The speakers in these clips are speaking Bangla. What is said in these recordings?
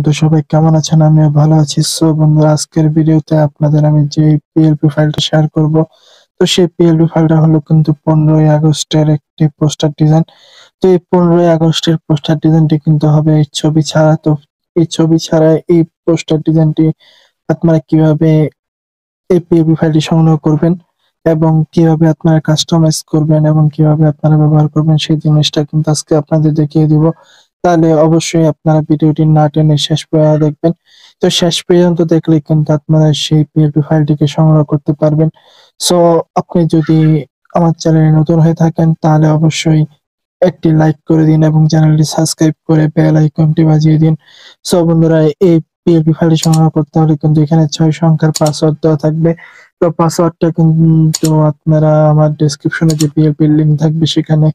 তো সবাই কেমন আছেন? আমিও ভালো আছি। সো বন্ধুরা, আজকের ভিডিওতে আপনাদের আমি যে পিএলপি ফাইলটা শেয়ার করব, তো সেই পিএলপি ফাইলটা হলো কিন্তু 15ই আগস্টের একটি পোস্টার ডিজাইন। তো এই 15ই আগস্টের পোস্টার ডিজাইনটি কিন্তু হবে এই ছবি ছাড়া। তো এই ছবি ছাড়া এই পোস্টার ডিজাইনটি আপনারা কিভাবে এই পিএলপি ফাইলটি সংগ্রহ করবেন এবং কিভাবে আপনারা কাস্টমাইজ করবেন এবং কিভাবে আপনারা ব্যবহার করবেন, সেই জিনিসটা কিন্তু আজকে আপনাদের দেখিয়ে দিব। তাহলে অবশ্যই আপনারা ভিডিওটি না টেনে শেষ পর্যন্ত দেখবেন। তো শেষ পর্যন্ত দেখলে কিন্তু আপনারা সেই পিএলপি ফাইলটিকে সংগ্রহ করতে পারবেন। সো আপনি যদি আমার চ্যানেলে নতুন হয়ে থাকেন তাহলে অবশ্যই একটি লাইক করে দিন এবং চ্যানেলটি সাবস্ক্রাইব করে বেল আইকনটি বাজিয়ে দিন। সো বন্ধুরা, এই পিএলপি ফাইলটি সংগ্রহ করতে হলে কিন্তু এখানে 6 সংখ্যার পাসওয়ার্ড দেওয়া থাকবে। তো পাসওয়ার্ডটা কিন্তু আপনারা আমার ডেসক্রিপশনে যে পিএলপি লিংক থাকবে সেখানে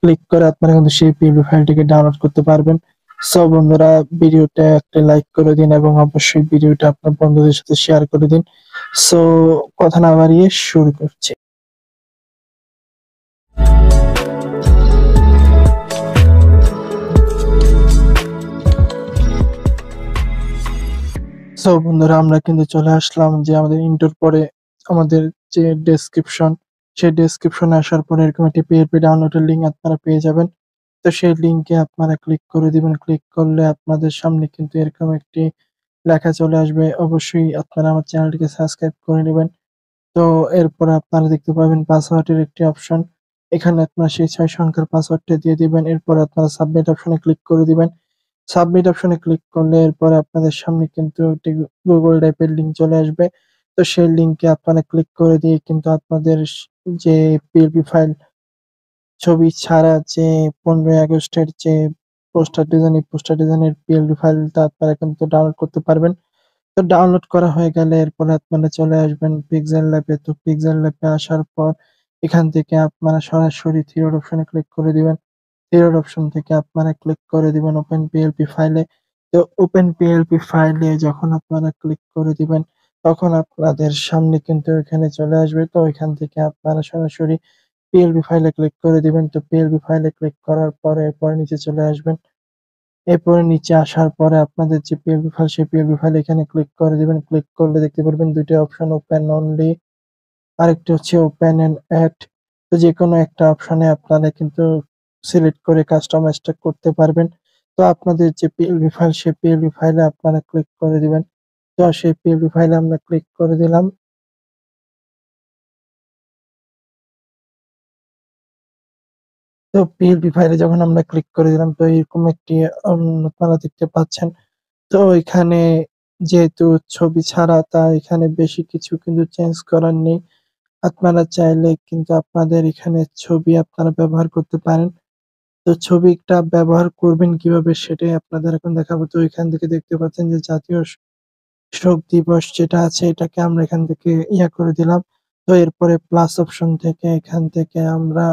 ক্লিক করে আপনারা কিন্তু সেই পিএলপি ফাইলটিকে ডাউনলোড করতে পারবেন। সো বন্ধুরা, ভিডিওটা একটা লাইক করে দিন এবং অবশ্যই ভিডিওটা আপনার বন্ধুদের সাথে শেয়ার করে দিন। সো কথা না বাড়িয়ে শুরু করছি। সো বন্ধুরা, আমরা কিন্তু চলে আসলাম যে আমাদের ইন্টোর পরে আমাদের যে ডেসক্রিপশন, সেই ডেসক্রিপশনে আসার পরে এরকম একটি পিএলপি ডাউনলোডের লিঙ্ক আপনারা পেয়ে যাবেন। তো সেই লিঙ্কে আপনারা ক্লিক করে দিবেন। ক্লিক করলে আপনাদের সামনে কিন্তু এরকম একটি লেখা চলে আসবে। অবশ্যই আপনারা আমার চ্যানেলটিকে সাবস্ক্রাইব করে নিবেন। তো এরপরে আপনারা দেখতে পাবেন পাসওয়ার্ডের একটি অপশন। এখানে আপনারা সেই 6 সংখ্যার পাসওয়ার্ডটা দিয়ে দিবেন। এরপরে আপনারা সাবমিট অপশনে ক্লিক করে দিবেন। সাবমিট অপশনে ক্লিক করলে এরপরে আপনাদের সামনে কিন্তু একটি গুগল ড্রাইভের লিঙ্ক চলে আসবে। তো সেই লিঙ্কে আপনারা ক্লিক করে দিয়ে কিন্তু আপনাদের যে পিএলপি ফাইল, ছবি ছাড়া যে 15ই আগস্টের যে পোস্টার ডিজাইন, এই পোস্টার ডিজাইনের পিএলপি ফাইলটা আপনারা কিন্তু ডাউনলোড করতে পারবেন। তো ডাউনলোড করা হয়ে গেলে এরপরে আপনারা চলে আসবেন পিক্সেল ল্যাবে। তো পিক্সেল ল্যাবে আসার পর এখান থেকে আপনারা সরাসরি থ্রি ডট অপশনে ক্লিক করে দিবেন। থ্রি ডট অপশন থেকে আপনারা ক্লিক করে দিবেন ওপেন পিএলপি ফাইলে। তো ওপেন পিএলপি ফাইলে যখন আপনারা ক্লিক করে দিবেন তখন আপনাদের সামনে কিন্তু এখানে চলে আসবে। তো এখান থেকে আপনারা সরাসরি পিএলপি ফাইলে ক্লিক করে দিবেন। তো পিএলপি ফাইলে ক্লিক করার পরে এরপরে নিচে চলে আসবেন। এরপরে নিচে আসার পরে আপনাদের যে পিএলপি ফাইল, সেই পিএলপি ফাইল এখানে ক্লিক করে দিবেন। ক্লিক করলে দেখতে পারবেন ২ টা অপশন, ওপেন অনলি, আরেকটি হচ্ছে ওপেন অ্যান্ড অ্যাড। তো যেকোনো একটা অপশনে আপনারা কিন্তু সিলেক্ট করে কাস্টমাইজটা করতে পারবেন। তো আপনাদের যে পিএলপি ফাইল, সেই পিএলপি ফাইলে আপনারা ক্লিক করে দিবেন। তো সেই পিএলপি ফাইলে আমরা ক্লিক করে দিলাম। তো পিএলপি ফাইলে যখন আমরা ক্লিক করে দিলাম তো এরকম একটি আপনারা দেখতে পাচ্ছেন। তো এখানে যেহেতু ছবি ছাড়া, তাই এখানে বেশি কিছু কিন্তু চেঞ্জ করার নেই। আপনারা চাইলে কিন্তু আপনাদের এখানে ছবি আপনারা ব্যবহার করতে পারেন। তো ছবিটা ব্যবহার করবেন কিভাবে সেটাই আপনাদের এখন দেখাবো। তো এখান থেকে দেখতে পাচ্ছেন যে জাতীয় শোক দিবস যেটা আছে এটাকে আমরা এখান থেকে করে দিলাম। তো এরপরে প্লাস অপশন থেকে এখান থেকে আমরা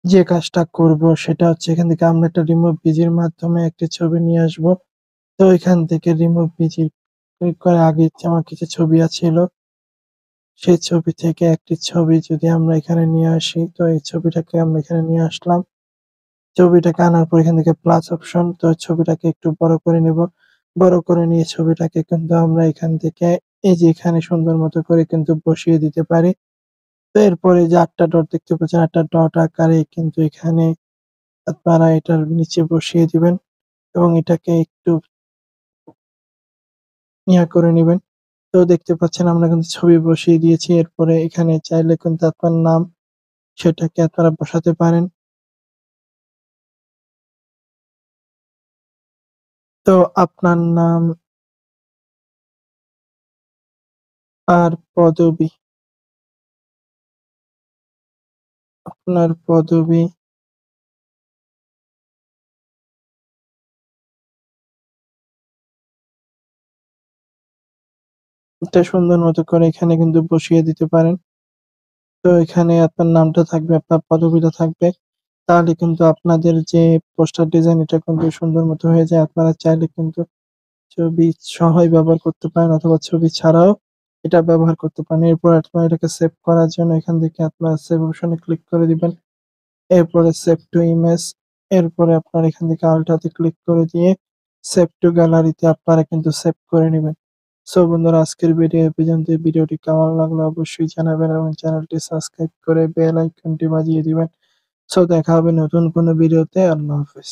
যে কাজটা করব সেটা হচ্ছে এখান থেকে আমরা একটা রিমুভ বিজির মাধ্যমে একটি ছবি নিয়ে আসবো। তো এখান থেকে রিমুভ বিজি ক্লিক করার আগে যে আমার কিছু ছবি ছিল, সেই ছবি থেকে একটি ছবি যদি আমরা এখানে নিয়ে আসি, তো এই ছবিটাকে আমরা এখানে নিয়ে আসলাম। ছবিটাকে আনার পর এখান থেকে প্লাস অপশন, তো ছবিটাকে একটু বড় করে নেব। বড় করে নিয়ে ছবিটাকে কিন্তু আমরা এখান থেকে এই যে এখানে সুন্দর মতো করে কিন্তু বসিয়ে দিতে পারি। তো এরপরে যে ৮ টা ডট দেখতে পাচ্ছেন, ৮ টা ডট আকারে কিন্তু এখানে আপনারা এটার নিচে বসিয়ে দিবেন এবং এটাকে একটু করে নিবেন। তো দেখতে পাচ্ছেন আমরা কিন্তু ছবি বসিয়ে দিয়েছি। এরপরে এখানে চাইলে কিন্তু আপনার নাম সেটাকে আপনারা বসাতে পারেন। তো আপনার নাম আর পদবী, আপনার পদবী, এটা সুন্দর মতো করে এখানে কিন্তু বসিয়ে দিতে পারেন। তো এখানে আপনার নামটা থাকবে, আপনার পদবীটা থাকবে। তাহলে কিন্তু আপনাদের যে পোস্টার ডিজাইন এটা কিন্তু সুন্দর মতো হয়ে যায়। আপনারা চাইলে কিন্তু ছবি সহই ব্যবহার করতে পারেন অথবা ছবি ছাড়াও এটা ব্যবহার করতে পারেন। এরপর আপনারা এটাকে সেভ করার জন্য এখান থেকে আপনারা সেভ অপশনে ক্লিক করে দিবেন। এরপরে সেভ টু ইমেজ, এরপরে আপনারা এখান থেকে আল্ট্রাতে ক্লিক করে দিয়ে সেভ টু গ্যালারিতে আপনারা কিন্তু সেভ করে নিবেন। সো বন্ধুরা, আজকের ভিডিও এ পর্যন্তই। ভিডিওটি কেমন লাগলো অবশ্যই জানাবেন এবং চ্যানেলটি সাবস্ক্রাইব করে বেল আইকনটি বাজিয়ে দিবেন। সো দেখা হবে নতুন কোনো ভিডিওতে। আল্লাহ হাফেজ।